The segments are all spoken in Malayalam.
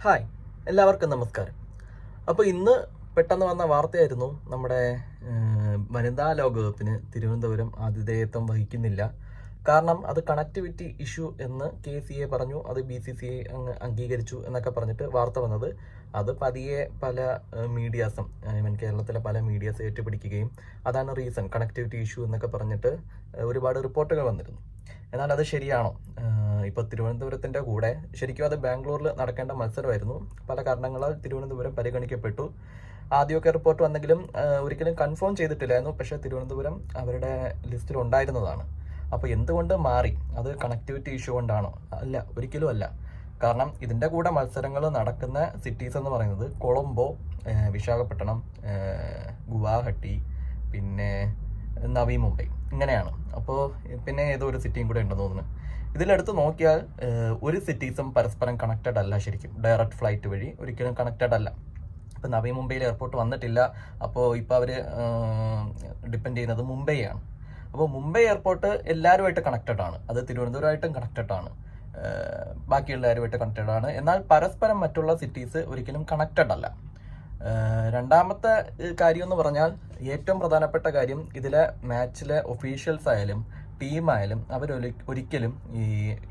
ഹായ്, എല്ലാവർക്കും നമസ്കാരം. അപ്പോൾ ഇന്ന് പെട്ടെന്ന് വന്ന വാർത്തയായിരുന്നു നമ്മുടെ വനിതാ ലോകകപ്പിന് തിരുവനന്തപുരം ആതിഥേയത്വം വഹിക്കുന്നില്ല. കാരണം അത് കണക്ടിവിറ്റി ഇഷ്യൂ എന്ന് KCA പറഞ്ഞു, അത് BCCI അങ്ങ് അംഗീകരിച്ചു എന്നൊക്കെ പറഞ്ഞിട്ട് വാർത്ത വന്നത്. അത് പതിയെ പല മീഡിയാസും ഈവൻ കേരളത്തിലെ പല മീഡിയാസ് ഏറ്റുപിടിക്കുകയും അതാണ് റീസൺ കണക്ടിവിറ്റി ഇഷ്യൂ എന്നൊക്കെ പറഞ്ഞിട്ട് ഒരുപാട് റിപ്പോർട്ടുകൾ വന്നിരുന്നു. എന്നാൽ അത് ശരിയാണോ? ഇപ്പോൾ തിരുവനന്തപുരത്തിൻ്റെ കൂടെ ശരിക്കും അത് ബാംഗ്ലൂരിൽ നടക്കേണ്ട മത്സരമായിരുന്നു. പല കാരണങ്ങളാൽ തിരുവനന്തപുരം പരിഗണിക്കപ്പെട്ടു. ആദ്യമൊക്കെ റിപ്പോർട്ട് വന്നെങ്കിലും ഒരിക്കലും കൺഫേം ചെയ്തിട്ടില്ലായിരുന്നു. പക്ഷേ തിരുവനന്തപുരം അവരുടെ ലിസ്റ്റിൽ ഉണ്ടായിരുന്നതാണ്. അപ്പോൾ എന്തുകൊണ്ട് മാറി? അത് കണക്ടിവിറ്റി ഇഷ്യൂ കൊണ്ടാണോ? അല്ല, ഒരിക്കലും അല്ല. കാരണം ഇതിൻ്റെ കൂടെ മത്സരങ്ങൾ നടക്കുന്ന സിറ്റീസ് എന്ന് പറയുന്നത് കൊളംബോ, വിശാഖപട്ടണം, ഗുവാഹട്ടി, പിന്നെ നവി മുംബൈ, ഇങ്ങനെയാണ്. അപ്പോൾ പിന്നെ ഏതോ ഒരു സിറ്റിയും കൂടെ ഉണ്ടെന്ന് തോന്നുന്നു. ഇതിലെടുത്ത് നോക്കിയാൽ ഒരു സിറ്റീസും പരസ്പരം കണക്റ്റഡ് അല്ല. ശരിക്കും ഡയറക്റ്റ് ഫ്ലൈറ്റ് വഴി ഒരിക്കലും കണക്റ്റഡ് അല്ല. ഇപ്പം നവി മുംബൈയിൽ എയർപോർട്ട് വന്നിട്ടില്ല. അപ്പോൾ ഇപ്പോൾ അവർ ഡിപ്പെൻഡ് ചെയ്യുന്നത് മുംബൈയാണ്. അപ്പോൾ മുംബൈ എയർപോർട്ട് എല്ലാവരുമായിട്ട് കണക്റ്റഡ് ആണ്. അത് തിരുവനന്തപുരമായിട്ടും കണക്റ്റഡ് ആണ്, ബാക്കിയുള്ളവരുമായിട്ട് കണക്റ്റഡ് ആണ്. എന്നാൽ പരസ്പരം മറ്റുള്ള സിറ്റീസ് ഒരിക്കലും കണക്റ്റഡ് അല്ല. രണ്ടാമത്തെ കാര്യം എന്ന് പറഞ്ഞാൽ ഏറ്റവും പ്രധാനപ്പെട്ട കാര്യം, ഇതിലെ മാച്ചിലെ ഒഫീഷ്യൽസ് ആയാലും ടീമായാലും അവർ ഒരിക്കലും ഈ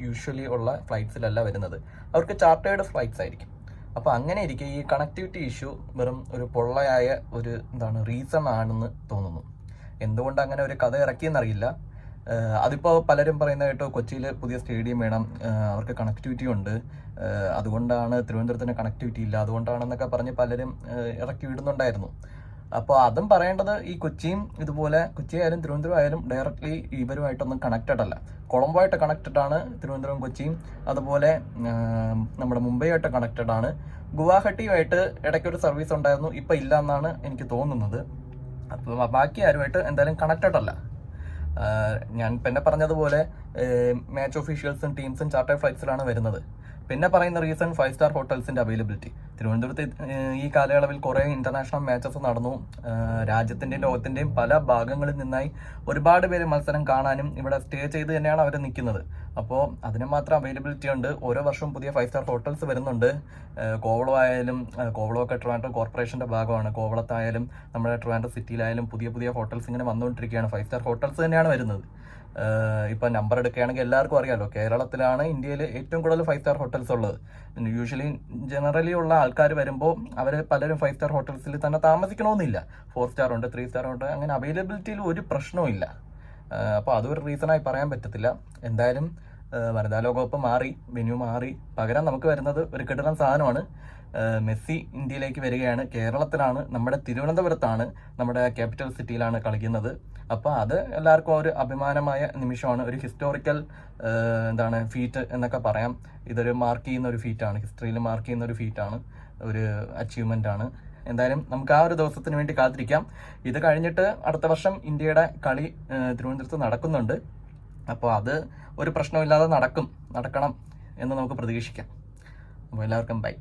യൂഷ്വലി ഉള്ള ഫ്ലൈറ്റ്സിലല്ല വരുന്നത്. അവർക്ക് ചാർട്ടേഡ് ഫ്ലൈറ്റ്സ് ആയിരിക്കും. അപ്പോൾ അങ്ങനെ ഇരിക്കെ ഈ കണക്ടിവിറ്റി ഇഷ്യൂ വെറും ഒരു പൊള്ളയായ ഒരു റീസൺ ആണെന്ന് തോന്നുന്നു. എന്തുകൊണ്ട് അങ്ങനെ ഒരു കഥ ഇറക്കിയെന്നറിയില്ല. അതിപ്പോൾ പലരും പറയുന്ന കേട്ടോ, കൊച്ചിയിൽ പുതിയ സ്റ്റേഡിയം വേണം, അവർക്ക് കണക്ടിവിറ്റി ഉണ്ട്, അതുകൊണ്ടാണ് തിരുവനന്തപുരത്തിന് കണക്ടിവിറ്റി ഇല്ല, അതുകൊണ്ടാണെന്നൊക്കെ പറഞ്ഞ് പലരും ഇറക്കി വിടുന്നുണ്ടായിരുന്നു. അപ്പോൾ അതും പറയേണ്ടത്, ഈ കൊച്ചിയും ഇതുപോലെ, കൊച്ചി ആയാലും തിരുവനന്തപുരം ആയാലും ഡയറക്റ്റ്ലി ഇവരുമായിട്ടൊന്നും കണക്റ്റഡ് അല്ല. കൊളംബോ ആയിട്ട് കണക്റ്റഡ് ആണ് തിരുവനന്തപുരം കൊച്ചിയും, അതുപോലെ നമ്മുടെ മുംബൈ ആയിട്ട് കണക്റ്റഡ് ആണ്. ഗുവാഹട്ടിയുമായിട്ട് ഇടയ്ക്കൊരു സർവീസ് ഉണ്ടായിരുന്നു, ഇപ്പം ഇല്ല എന്നാണ് എനിക്ക് തോന്നുന്നത്. അപ്പോൾ ബാക്കി ആരുമായിട്ട് എന്തായാലും കണക്റ്റഡ് അല്ല. ഞാൻ പിന്നെ പറഞ്ഞതുപോലെ മാച്ച് ഒഫീഷ്യൽസും ടീംസും ചാർട്ടർ ഫ്ലൈറ്റ്സിലാണ് വരുന്നത്. പിന്നെ പറയുന്ന റീസൺ 5 സ്റ്റാർ ഹോട്ടൽസിന്റെ അവൈലബിലിറ്റി. തിരുവനന്തപുരത്ത് ഈ കാലയളവിൽ കുറേ ഇന്റർനാഷണൽ മാച്ചസ് നടന്നു. രാജ്യത്തിന്റെയും ലോകത്തിന്റെയും പല ഭാഗങ്ങളിൽ നിന്നായി ഒരുപാട് പേര് മത്സരം കാണാനും ഇവിടെ സ്റ്റേ ചെയ്ത് തന്നെയാണ് അവർ നിൽക്കുന്നത്. അപ്പോൾ അതിന് മാത്രം അവൈലബിലിറ്റി ഉണ്ട്. ഓരോ വർഷവും പുതിയ 5 സ്റ്റാർ ഹോട്ടൽസ് വരുന്നുണ്ട്. കോവളം ആയാലും, കോവളം ഒക്കെ ട്രിവാൻഡ്രം കോർപ്പറേഷന്റെ ഭാഗമാണ്. കോവളത്തായാലും നമ്മുടെ ട്രിവാൻഡ്രം സിറ്റിയിലായാലും പുതിയ പുതിയ ഹോട്ടൽസ് ഇങ്ങനെ വന്നുകൊണ്ടിരിക്കുകയാണ്. 5 സ്റ്റാർ ഹോട്ടൽസ് തന്നെയാണ് വരുന്നത്. ഇപ്പം നമ്പർ എടുക്കുകയാണെങ്കിൽ എല്ലാവർക്കും അറിയാമല്ലോ, കേരളത്തിലാണ് ഇന്ത്യയിൽ ഏറ്റവും കൂടുതൽ 5 സ്റ്റാർ ഹോട്ടൽസ് ഉള്ളത്. ജനറലി ഉള്ള ആൾക്കാർ വരുമ്പോൾ അവർ പലരും 5 സ്റ്റാർ ഹോട്ടൽസിൽ തന്നെ താമസിക്കണമെന്നില്ല. 4 സ്റ്റാർ ഉണ്ട്, 3 സ്റ്റാർ ഉണ്ട്, അങ്ങനെ അവൈലബിലിറ്റിയിൽ ഒരു പ്രശ്നവും ഇല്ല. അപ്പോൾ അതൊരു റീസണായി പറയാൻ പറ്റത്തില്ല. എന്തായാലും വനിതാ ലോകകപ്പ് മാറി, വെന്യൂ മാറി, പകരം നമുക്ക് വരുന്നത് ഒരു കിടിലൻ സാധനമാണ്. മെസ്സി ഇന്ത്യയിലേക്ക് വരികയാണ്. കേരളത്തിലാണ്, നമ്മുടെ തിരുവനന്തപുരത്താണ്, നമ്മുടെ ക്യാപിറ്റൽ സിറ്റിയിലാണ് കളിക്കുന്നത്. അപ്പോൾ അത് എല്ലാവർക്കും ഒരു അഭിമാനമായ നിമിഷമാണ്. ഒരു ഹിസ്റ്റോറിക്കൽ ഫീറ്റ് എന്നൊക്കെ പറയാം. ഇതൊരു മാർക്ക് ചെയ്യുന്ന ഒരു ഫീറ്റാണ്, ഹിസ്റ്ററിയിൽ മാർക്ക് ചെയ്യുന്ന ഒരു ഫീറ്റാണ്, ഒരു അച്ചീവ്മെൻ്റ് ആണ്. എന്തായാലും നമുക്ക് ആ ഒരു ദിവസത്തിന് വേണ്ടി കാത്തിരിക്കാം. ഇത് കഴിഞ്ഞിട്ട് അടുത്ത വർഷം ഇന്ത്യയുടെ കളി തിരുവനന്തപുരത്ത് നടക്കുന്നുണ്ട്. അപ്പോൾ അത് ഒരു പ്രശ്നമില്ലാതെ നടക്കണം എന്ന് നമുക്ക് പ്രതീക്ഷിക്കാം. അപ്പോൾ എല്ലാവർക്കും ബൈ.